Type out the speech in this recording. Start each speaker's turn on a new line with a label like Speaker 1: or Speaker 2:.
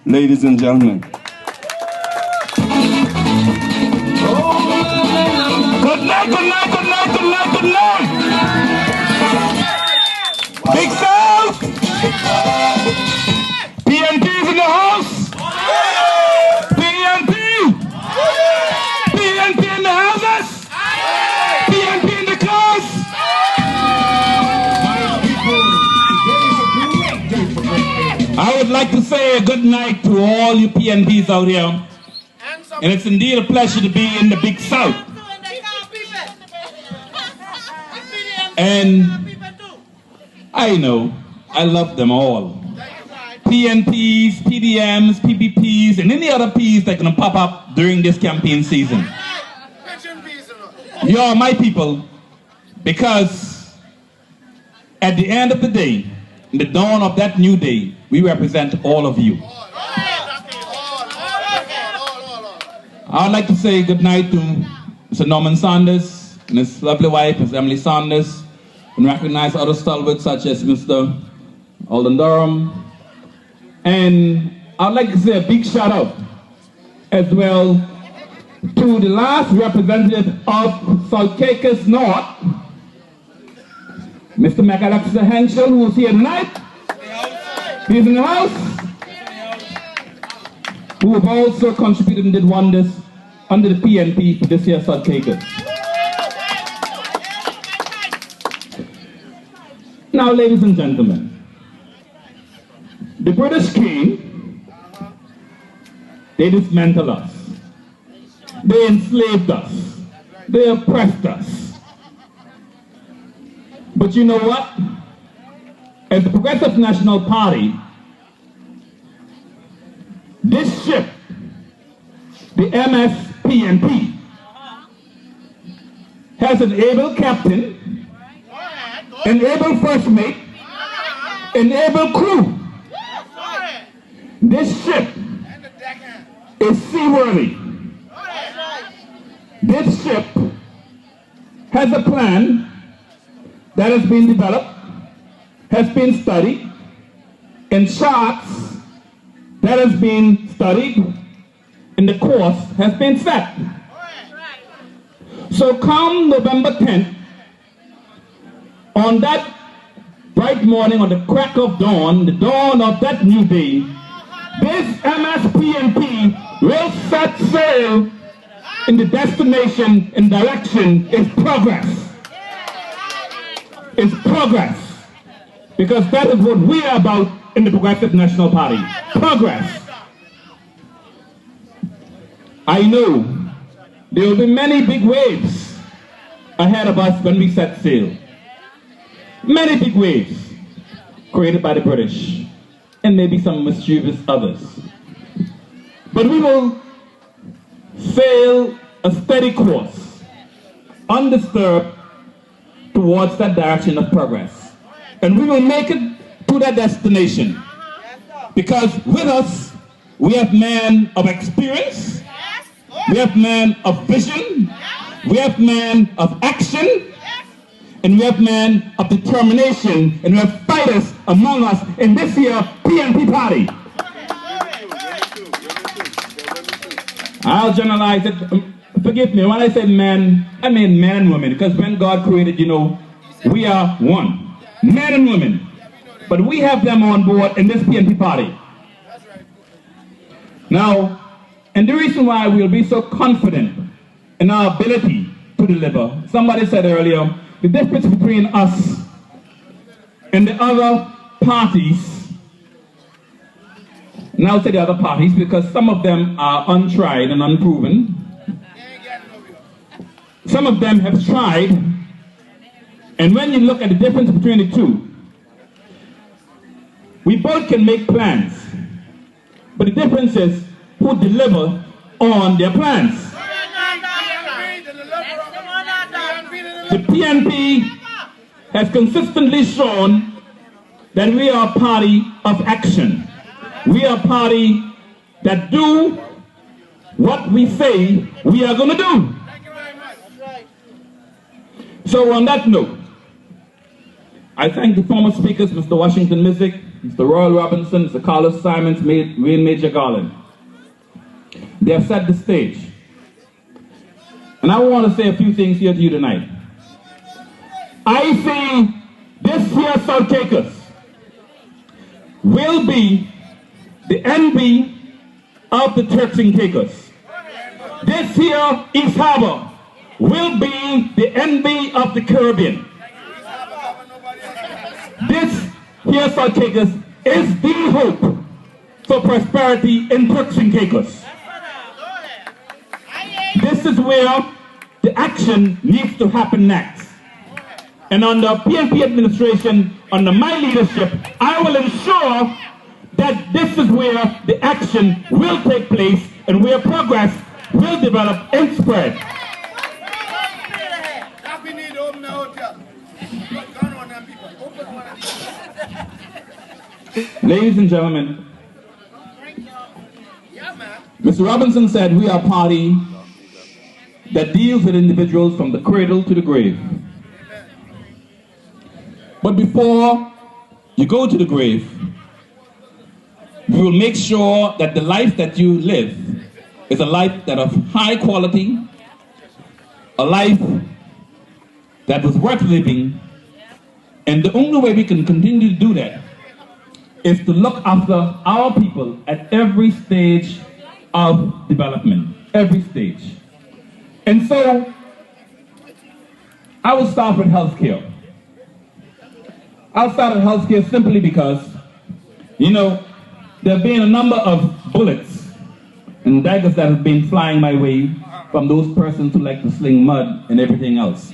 Speaker 1: ladies and gentlemen. Good night, good night, good night, good night, good night. Big South! PNP's in the house! PNP! PNP in the houses! PNP in the cars! I would like to say a good night to all you PNPs out here. And it's indeed a pleasure to be in the Big South. And I know, I love them all. PNPs, PDMs, PPPs, and any other Ps that can pop up during this campaign season. You are my people, because at the end of the day, in the dawn of that new day, we represent all of you. I would like to say good night to Mr. Norman Saunders and his lovely wife, Ms. Emily Saunders, and recognize other stalwarts such as Mr. Alden Durham. And I'd like to say a big shout out as well to the last representative of South Caicos North, Mr. McAllister Henschel, who is here tonight. He's in the house. Who have also contributed and did wonders under the PNP for this year's South Caicos. Now, ladies and gentlemen, the British came, they dismantled us, they enslaved us, they oppressed us. But you know what? As the Progressive National Party, this ship, the PNP, has an able captain, an able first mate, an able crew. This ship is seaworthy. This ship has a plan that has been developed, has been studied, and charts that has been studied, and the course has been set. So come November 10th, on that bright morning, on the crack of dawn, the dawn of that new day, this PNP will set sail in the destination and direction is progress. It's progress. Because that is what we are about in the Progressive National Party. Progress. I know there will be many big waves ahead of us when we set sail. Many big waves created by the British and maybe some mischievous others. But we will sail a steady course, undisturbed, towards that direction of progress. And we will make it to that destination. Because with us, we have men of experience, we have men of vision, we have men of action, and we have men of determination, and we have fighters among us in this year PNP party. I'll generalize it. Forgive me, when I say men, I mean men and women, because when God created, you know, we are one. Men and women. But we have them on board in this PNP party. Now, and the reason why we'll be so confident in our ability to deliver, somebody said earlier, the difference between us and the other parties, and I'll say the other parties because some of them are untried and unproven. Some of them have tried, and when you look at the difference between the two, we both can make plans, but the difference is who deliver on their plans. The PNP has consistently shown that we are a party of action. We are a party that do what we say we are going to do. So on that note, I thank the former speakers, Mr. Washington Mizik, Mr. Royal Robinson, Mr. Carlos Simons, Wayne Major Garland. They have set the stage. And I want to say a few things here to you tonight. I see this here South Caicos will be the envy of the Turks in Caicos. This here East Harbor will be the envy of the Caribbean. This here South Caicos is the hope for prosperity in Turks and Caicos. This is where the action needs to happen next. And under PNP administration, under my leadership, I will ensure that this is where the action will take place and where progress will develop and spread. Ladies and gentlemen, Mr. Robinson said we are a party that deals with individuals from the cradle to the grave. But before you go to the grave, we will make sure that the life that you live is a life that of high quality, a life that was worth living, and the only way we can continue to do that is to look after our people at every stage of development, every stage. And so, I will start with healthcare. I'll start with healthcare simply because, you know, there have been a number of bullets and daggers that have been flying my way from those persons who like to sling mud and everything else.